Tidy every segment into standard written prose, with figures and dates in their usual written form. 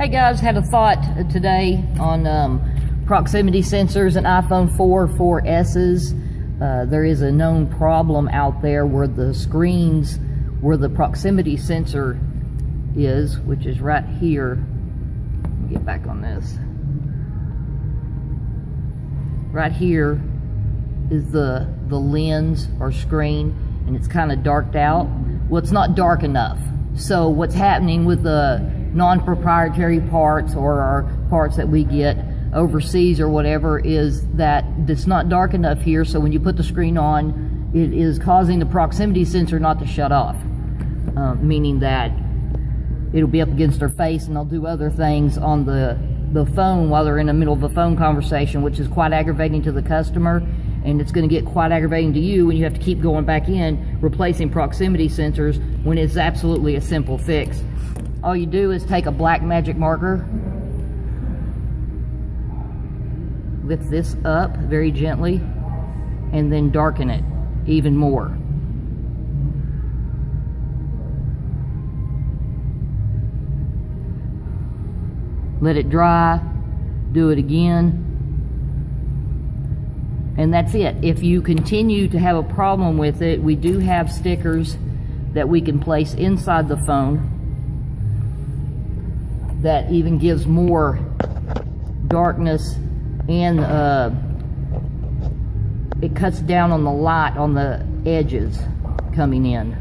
Hey guys, had a thought today on proximity sensors in iPhone 4, 4Ss. There is a known problem out there where the screens where the proximity sensor is, which is right here. Let me get back on this. Right here is the lens or screen, and it's kind of darked out. Well, it's not dark enough. So what's happening with the non-proprietary parts or our parts that we get overseas or whatever is that it's not dark enough here, so when you put the screen on, it is causing the proximity sensor not to shut off, meaning that it'll be up against their face and they'll do other things on the phone while they're in the middle of a phone conversation, which is quite aggravating to the customer, and it's going to get quite aggravating to you when you have to keep going back in replacing proximity sensors when it's absolutely a simple fix. All you do is take a black magic marker, lift this up very gently, and then darken it even more. Let it dry, do it again, and that's it. If you continue to have a problem with it, we do have stickers that we can place inside the phone that even gives more darkness, and it cuts down on the light on the edges coming in.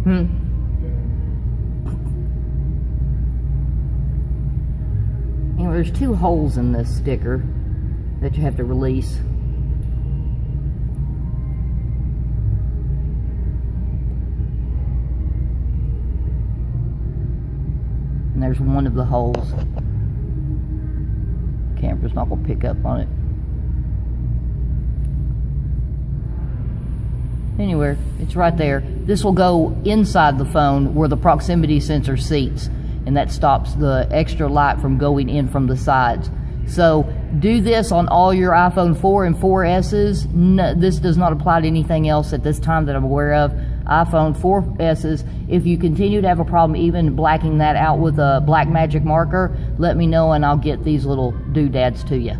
You know, there's two holes in this sticker that you have to release. And there's one of the holes. Camera's not going to pick up on it. Anywhere, it's right there. This will go inside the phone where the proximity sensor seats, and that stops the extra light from going in from the sides. So do this on all your iPhone 4 and 4Ss. No, this does not apply to anything else at this time that I'm aware of. iPhone 4Ss, if you continue to have a problem even blacking that out with a black magic marker, let me know and I'll get these little doodads to you.